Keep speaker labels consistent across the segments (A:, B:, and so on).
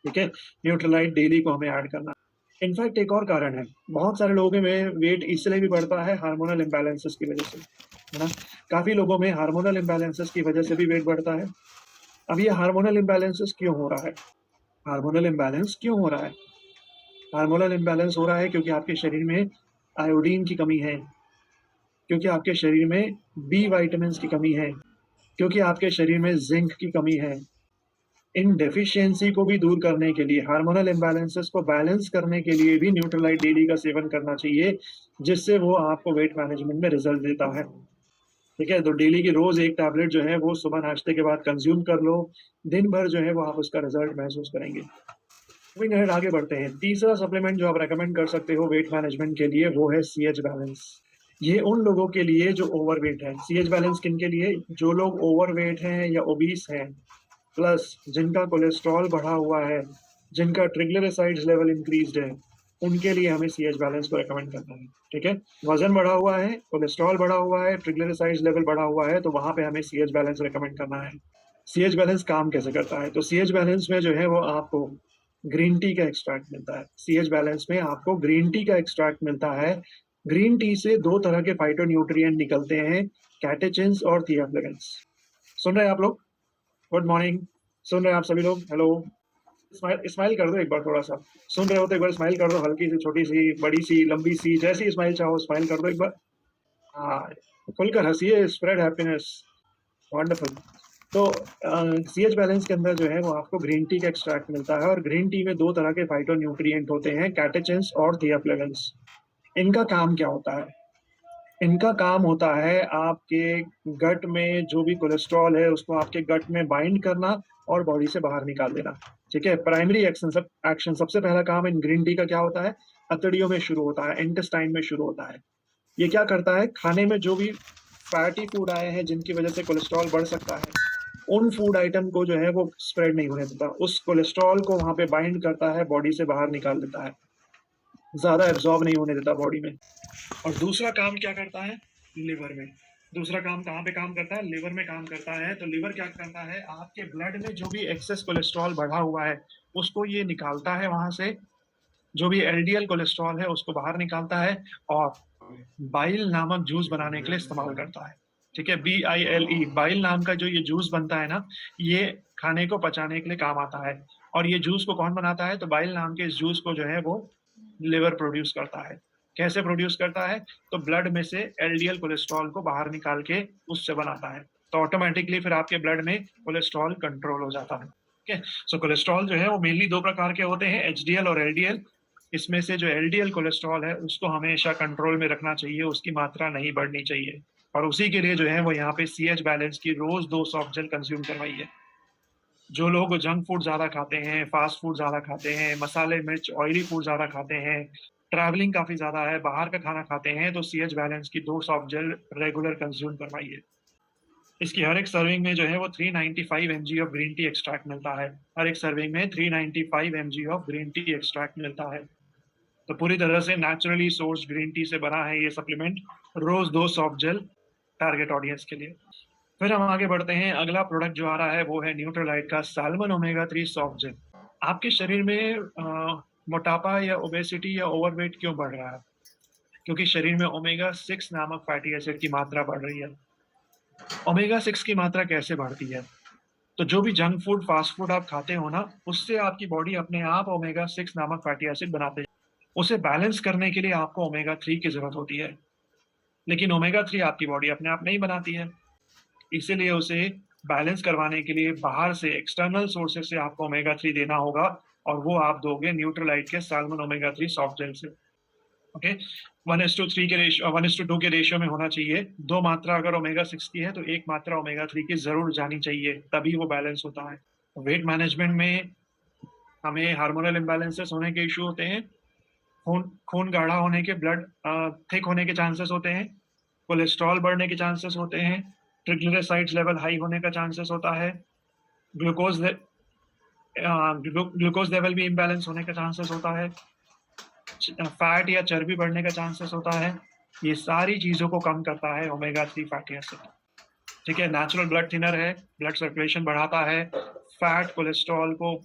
A: ठीक है, Nutrilite daily को हमें ऐड करना है। इनफैक्ट एक और कारण है, बहुत सारे लोगों में वेट इसलिए भी बढ़ता है हार्मोनल इम्बैलेंसेस की वजह से, है ना? काफी लोगों में हार्मोनल इम्बैलेंसेस की वजह से भी वेट बढ़ता है। अब ये हार्मोनल इम्बैलेंसेस क्यों हो रहा है? हार्मोनल इम्बैलेंस क्यों हो रहा है? हार्मोनल इम्बैलेंस हो रहा है क्योंकि आपके शरीर में आयोडीन की कमी है, क्योंकि आपके शरीर में बी विटामिन की कमी है, क्योंकि आपके शरीर में जिंक की कमी है। इन डेफिशिएंसी को भी दूर करने के लिए, हार्मोनल इम्बैलेंसेस को बैलेंस करने के लिए भी न्यूट्रलाइट डेली का सेवन करना चाहिए, जिससे वो आपको वेट मैनेजमेंट में रिजल्ट देता है। ठीक है, तो डेली की रोज एक टैबलेट जो है वो सुबह नाश्ते के बाद कंज्यूम कर लो, दिन भर जो है वो आप उसका रिजल्ट महसूस करेंगे। मूविंग अहेड, आगे बढ़ते हैं। तीसरा सप्लीमेंट जो आप रेकमेंड कर सकते हो वेट मैनेजमेंट के लिए वो है सी एच बैलेंस। ये उन लोगों के लिए जो ओवरवेट है। सी एच बैलेंस किन के लिए? जो लोग ओवरवेट हैं या ओबीस हैं, प्लस जिनका कोलेस्ट्रॉल बढ़ा हुआ है, जिनका ट्रिग्लिसराइड्स लेवल इंक्रीज्ड है, उनके लिए हमें सी एच बैलेंस को रेकमेंड करना है। ठीक है, वजन बढ़ा हुआ है, कोलेस्ट्रॉल बढ़ा हुआ है, ट्रिग्लिसराइड्स लेवल बढ़ा हुआ है, तो वहां पे हमें सी एच बैलेंस रेकमेंड करना है। सी एच बैलेंस काम कैसे करता है? तो सी एच बैलेंस में जो है वो आपको ग्रीन टी का एक्सट्रैक्ट मिलता है। सी एच बैलेंस में आपको ग्रीन टी का एक्सट्रैक्ट मिलता है। ग्रीन टी से दो तरह के फाइटोन्यूट्रिएंट निकलते हैं, कैटेचिन्स और थियोफ्लैविन्स। सुन रहे हैं आप लोग? Good morning. सुन रहे हैं आप सभी लोग? हेलो, स्माइल स्माइल कर दो एक बार थोड़ा सा। सुन रहे हो तो एक बार स्माइल कर दो, हल्की सी, छोटी सी, बड़ी सी, लंबी सी, जैसी स्माइल चाहो स्माइल कर दो एक बार। हाँ, खुलकर हंसिए, स्प्रेड हैप्पीनेस। वंडरफुल। तो सी एच बैलेंस के अंदर जो है वो आपको ग्रीन टी का एक्सट्रैक्ट मिलता है, और ग्रीन टी में दो तरह के फाइटोन्यूट्रिएंट होते हैं, कैटेचिन्स और थियोफ्लैविन्स। इनका काम क्या होता है? इनका काम होता है आपके गट में जो भी कोलेस्ट्रॉल है उसको आपके गट में बाइंड करना और बॉडी से बाहर निकाल देना। ठीक है, प्राइमरी एक्शन सबसे पहला काम इन ग्रीन टी का क्या होता है? अतड़ियों में शुरू होता है, इंटेस्टाइन में शुरू होता है। ये क्या करता है? खाने में जो भी फैटी फूड आए हैं जिनकी वजह से कोलेस्ट्रॉल बढ़ सकता है, उन फूड आइटम को जो है वो स्प्रेड नहीं होने देता, उस कोलेस्ट्रॉल को वहां पे बाइंड करता है, बॉडी से बाहर निकाल देता है, ज्यादा एब्जॉर्ब नहीं होने देता बॉडी में। और दूसरा काम क्या करता है? लिवर में। दूसरा काम कहाँ पे काम करता है? लिवर में काम करता है। तो लिवर क्या करता है? आपके ब्लड में जो भी एक्सेस कोलेस्ट्रॉल बढ़ा हुआ है उसको ये निकालता है वहां से, जो भी एलडीएल कोलेस्ट्रॉल है उसको बाहर निकालता है, और बाइल नामक जूस बनाने के लिए इस्तेमाल करता है। ठीक है, BILE, बाइल नाम का जो ये जूस बनता है ना, ये खाने को पचाने के लिए काम आता है। और ये जूस को कौन बनाता है? तो बाइल नाम के इस जूस को जो है वो लिवर प्रोड्यूस करता है। कैसे प्रोड्यूस करता है? तो ब्लड में से एलडीएल कोलेस्ट्रॉल को बाहर निकाल के उससे बनाता है, तो ऑटोमेटिकली फिर आपके ब्लड में कोलेस्ट्रॉल कंट्रोल हो जाता है। ठीक है, सो कोलेस्ट्रॉल जो है वो मेनली दो प्रकार के होते हैं, एचडीएल और एलडीएल। इसमें से जो एलडीएल कोलेस्ट्रॉल है उसको हमेशा कंट्रोल में रखना चाहिए, उसकी मात्रा नहीं बढ़नी चाहिए। और उसी के लिए जो है वो यहाँ पे सी एच बैलेंस की रोज 2 सॉफ्ट जेल कंज्यूम करवाइए। जो लोग जंक फूड ज्यादा खाते हैं, फास्ट फूड ज्यादा खाते हैं, मसाले मिर्च ऑयली फूड ज्यादा खाते हैं, ट्रैवलिंग काफी ज्यादा है, बाहर का खाना खाते हैं, तो सी एच बैलेंस की 2 सॉफ्ट जेल रेगुलर कंज्यूम करवाइए। इसकी हर एक सर्विंग में जो है वो 395 mg of green tea extract मिलता है। हर एक सर्विंग में 395 mg of green tea extract मिलता है। तो पूरी तरह से नेचुरली सोर्स ग्रीन टी से बना है ये सप्लीमेंट, रोज 2 सॉफ्ट जेल, टारगेट ऑडियंस के लिए। फिर हम आगे बढ़ते हैं, अगला प्रोडक्ट जो आ रहा है वो है न्यूट्रालाइट का सैल्मन ओमेगा 3 सॉफ्ट जेल। आपके शरीर में मोटापा या ओबेसिटी या ओवरवेट क्यों बढ़ रहा है? क्योंकि शरीर में ओमेगा 6 नामक फैटी एसिड की मात्रा बढ़ रही है। ओमेगा 6 की मात्रा कैसे बढ़ती है? तो जो भी जंक फूड, फास्ट फूड आप खाते हो ना, उससे आपकी बॉडी अपने आप ओमेगा 6 नामक फैटी एसिड बनाते हैं। उसे बैलेंस करने के लिए आपको ओमेगा 3 की जरूरत होती है, लेकिन ओमेगा 3 आपकी बॉडी अपने आप नहीं बनाती है। इसीलिए उसे बैलेंस करवाने के लिए बाहर से, एक्सटर्नल सोर्सेज से आपको ओमेगा 3 देना होगा, और वो आप दोगे न्यूट्रलाइट के सैल्मन ओमेगा 3 सॉफ्ट जेल से। ओके, 1:3 के रेशियो, 1:2 के रेशियो में होना चाहिए। 2 मात्रा अगर ओमेगा 6 की है तो 1 मात्रा ओमेगा 3 की जरूर जानी चाहिए, तभी वो बैलेंस होता है। वेट मैनेजमेंट में हमें हार्मोनल इम्बैलेंसेस होने के इशू होते हैं, खून खून गाढ़ा होने के, ब्लड थिक होने के चांसेस होते हैं, कोलेस्ट्रॉल बढ़ने के चांसेस होते हैं, ट्रिग्लिसराइड्स लेवल हाई होने का चांसेस होता है, ग्लूकोज ग्लूकोज लेवल भी इम्बैलेंस होने का चांसेस होता है, फैट या चर्बी बढ़ने का चांसेस होता है। ये सारी चीजों को कम करता है ओमेगा 3 फैटी एसिड। ठीक है, नेचुरल ब्लड थिनर है, ब्लड सर्कुलेशन बढ़ाता है, फैट कोलेस्ट्रॉल को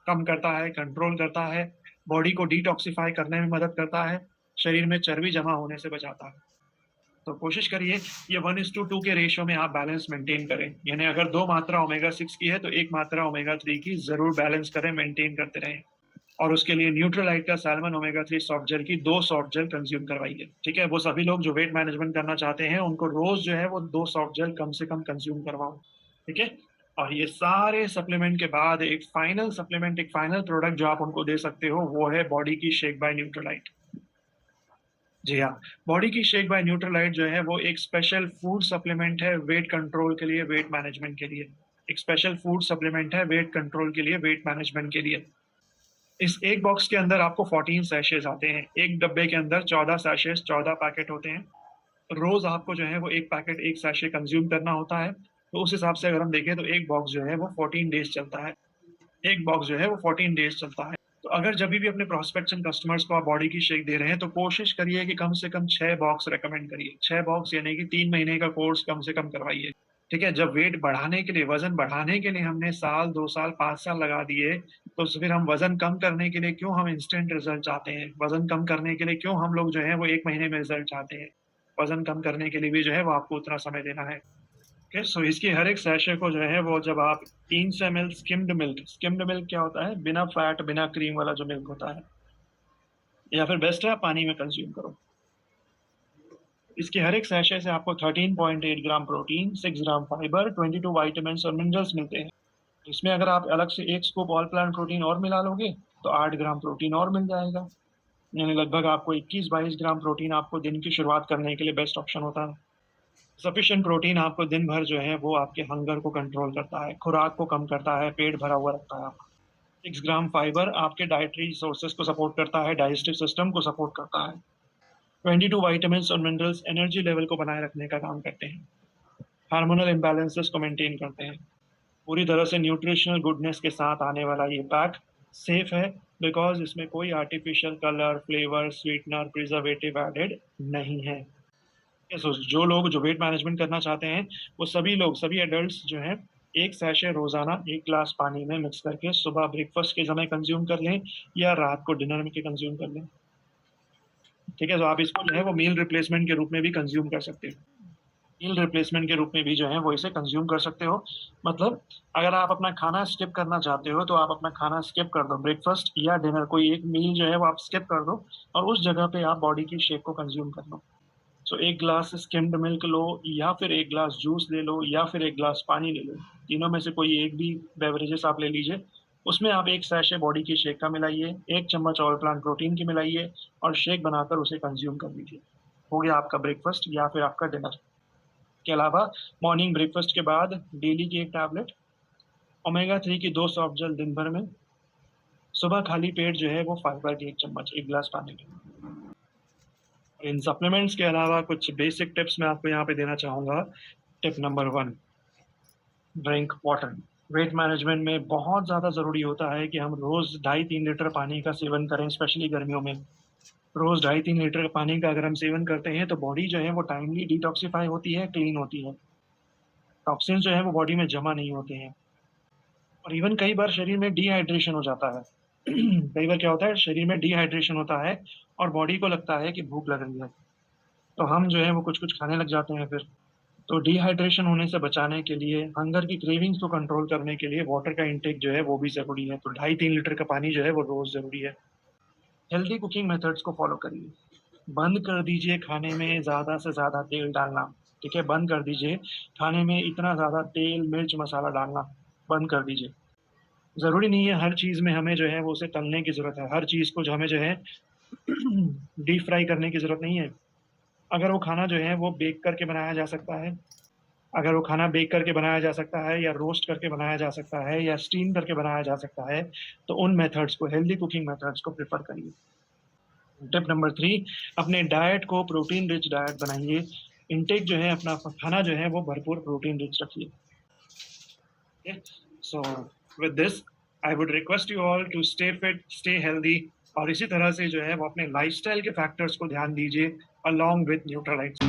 A: कम करता है, कंट्रोल करता है, बॉडी को डिटॉक्सिफाई करने में मदद करता है, शरीर में चर्बी जमा होने से बचाता है। तो कोशिश करिए ये 1:2 के रेशियो में आप बैलेंस मेंटेन करें। यानी अगर 2 मात्रा ओमेगा 6 की है तो 1 मात्रा ओमेगा 3 की ज़रूर बैलेंस करें, मेंटेन करते रहें। और उसके लिए न्यूट्रालाइट का सैल्मन ओमेगा 3 सॉफ्ट जेल की 2 सॉफ्ट जेल कंज्यूम करवाइए, ठीक है? वो सभी लोग जो वेट मैनेजमेंट करना चाहते हैं, उनको रोज़ जो है वो 2 सॉफ्ट जेल कम से कम कंज्यूम करवाओ, ठीक है? और ये सारे सप्लीमेंट के बाद एक फाइनल सप्लीमेंट, एक फाइनल प्रोडक्ट जो आप उनको दे सकते हो, वो है बॉडी की शेक बाय न्यूट्रालाइट। जी हाँ, बॉडी की शेक बाय न्यूट्रालाइट जो है वो एक स्पेशल फूड सप्लीमेंट है वेट कंट्रोल के लिए, वेट मैनेजमेंट के लिए। एक स्पेशल फूड सप्लीमेंट है वेट कंट्रोल के लिए, वेट मैनेजमेंट के लिए। इस एक बॉक्स के अंदर आपको 14 सैशेज़ आते हैं। एक डब्बे के अंदर 14 सैशेज़, 14 पैकेट होते हैं। रोज़ आपको जो है वो 1 पैकेट, 1 सैशे कंज़्यूम करना होता है। तो उस हिसाब से अगर हम देखें तो एक बॉक्स जो है वो 14 डेज़ चलता है। एक बॉक्स जो है वो 14 डेज़ चलता है। तो अगर जभी भी अपने प्रोस्पेक्शन कस्टमर्स को आप बॉडी की शेक दे रहे हैं, तो कोशिश करिए कि कम से कम 6 बॉक्स रिकमेंड करिए। 6 बॉक्स यानी कि 3 महीने का कोर्स कम से कम करवाइए। ठीक है? जब वेट बढ़ाने के लिए, वज़न बढ़ाने के लिए हमने साल, 2 साल, 5 साल लगा दिए, तो फिर हम वज़न कम करने के लिए क्यों हम इंस्टेंट रिज़ल्ट चाहते हैं? वज़न कम करने के लिए क्यों हम लोग जो है वो 1 महीने में रिज़ल्ट चाहते हैं? वज़न कम करने के लिए भी जो है वो आपको उतना समय देना है। ओके, सो इसकी हर एक सैशे को जो है वो जब आप 300 ml स्किम्ड मिल्क क्या होता है? बिना फैट, बिना क्रीम वाला जो मिल्क होता है, या फिर बेस्ट है आप पानी में कंज़्यूम करो। इसके हर एक सैशे से आपको 13.8 ग्राम प्रोटीन, 6 ग्राम फाइबर, 22 विटामिन्स और मिनरल्स मिलते हैं। इसमें अगर आप अलग से 1 स्कूप ऑल प्लांट प्रोटीन और मिला लोगे, तो 8 ग्राम प्रोटीन और मिल जाएगा। यानी लगभग आपको 21-22 ग्राम प्रोटीन आपको दिन की शुरुआत करने के लिए बेस्ट ऑप्शन होता है। सफिशिएंट प्रोटीन आपको दिन भर जो है वो आपके हंगर को कंट्रोल करता है, खुराक को कम करता है, पेट भरा हुआ रखता है आपका। 6 ग्राम फाइबर आपके डाइटरी सोर्सेज को सपोर्ट करता है, डाइजेस्टिव सिस्टम को सपोर्ट करता है। 22 विटामिन्स और मिनरल्स एनर्जी लेवल को बनाए रखने का काम करते हैं, हार्मोनल इम्बैलेंसेस को मेंटेन करते हैं। पूरी तरह से न्यूट्रिशनल गुडनेस के साथ आने वाला ये पैक सेफ है, बिकॉज इसमें कोई artificial colour, flavour, sweetener, preservative added नहीं है। जो लोग जो वेट मैनेजमेंट करना चाहते हैं, वो सभी लोग, सभी एडल्ट्स जो हैं, 1 सैशे रोज़ाना 1 ग्लास पानी में मिक्स करके सुबह ब्रेकफ़ास्ट के समय कंज़्यूम कर लें या रात को डिनर में के कंज़्यूम कर लें। ठीक है? तो आप इसको जो है वो मील रिप्लेसमेंट के रूप में भी कंज़्यूम कर सकते हो। मील रिप्लेसमेंट के रूप में भी जो है वो इसे कंज़्यूम कर सकते हो। मतलब अगर आप अपना खाना स्किप करना चाहते हो, तो आप अपना खाना स्किप कर दो, ब्रेकफ़ास्ट या डिनर कोई एक मील जो है वो आप स्किप कर दो और उस जगह पे आप बॉडी की शेक को कंज़्यूम कर लो। सो 1 ग्लास स्किम्ड मिल्क लो या फिर 1 ग्लास जूस ले लो या फिर 1 ग्लास पानी ले लो। तीनों में से कोई एक भी बेवरेजेस आप ले लीजिए। उसमें आप 1 सैशे बॉडी की शेक का मिलाइए, 1 चम्मच ऑल प्लांट प्रोटीन की मिलाइए और शेक बनाकर उसे कंज़्यूम कर लीजिए। हो गया आपका ब्रेकफ़ास्ट या फिर आपका डिनर। के अलावा मॉर्निंग ब्रेकफ़ास्ट के बाद डेली की 1 टैबलेट, ओमेगा 3 की 2 सॉफ्ट जेल दिन भर में, सुबह खाली पेट जो है वो फाइबर की 1 चम्मच 1 ग्लास पानी में। इन सप्लीमेंट्स के अलावा कुछ बेसिक टिप्स मैं आपको यहाँ पे देना चाहूँगा। Tip number 1, drink water. Weight management में बहुत ज़्यादा ज़रूरी होता है कि हम रोज़ 2.5-3 लीटर पानी का सेवन करें, स्पेशली गर्मियों में। रोज़ 2.5-3 लीटर पानी का अगर हम सेवन करते हैं, तो बॉडी जो है वो टाइमली डिटॉक्सिफाई होती है, क्लीन होती है। टॉक्सिन्स जो है वो बॉडी में जमा नहीं होते हैं। और इवन कई बार शरीर में डिहाइड्रेशन हो जाता है। कई बार क्या होता है, शरीर में डिहाइड्रेशन होता है और बॉडी को लगता है कि भूख लग रही है। तो हम जो है वो कुछ-कुछ खाने लग जाते हैं फिर। तो डिहाइड्रेशन होने से बचाने के लिए, हंगर की क्रेविंग्स को कंट्रोल करने के लिए वाटर का इंटेक जो है वो भी ज़रूरी है। तो 2.5-3 लीटर का पानी जो है वो रोज़ ज़रूरी है। हेल्दी कुकिंग मेथड्स को फ़ॉलो करिए। बंद कर दीजिए खाने में ज़्यादा से ज़्यादा तेल डालना, ठीक है? बंद कर दीजिए खाने में इतना ज़्यादा तेल, मिर्च, मसाला डालना, बंद कर दीजिए। ज़रूरी नहीं है हर चीज़ में हमें जो है वो उसे तलने की ज़रूरत है। हर चीज़ को जो हमें जो है डीप फ्राई करने की ज़रूरत नहीं है। अगर वो खाना जो है वो बेक करके बनाया जा सकता है, अगर वो खाना बेक करके बनाया जा सकता है या रोस्ट करके बनाया जा सकता है या स्टीम करके बनाया जा सकता है, तो उन मेथड्स को, हेल्दी कुकिंग मेथड्स को प्रेफ़र करिए। टिप नंबर 3, अपने डाइट को प्रोटीन रिच डाइट बनाइए। इंटेक जो है अपना खाना जो है वो भरपूर प्रोटीन रिच रखिए। Okay? So with this I would request you all to stay fit, stay healthy और इसी तरह से जो है वो अपने लाइफ़स्टाइल के फैक्टर्स को ध्यान दीजिए अलोंग विथ न्यूट्रालाइट्स।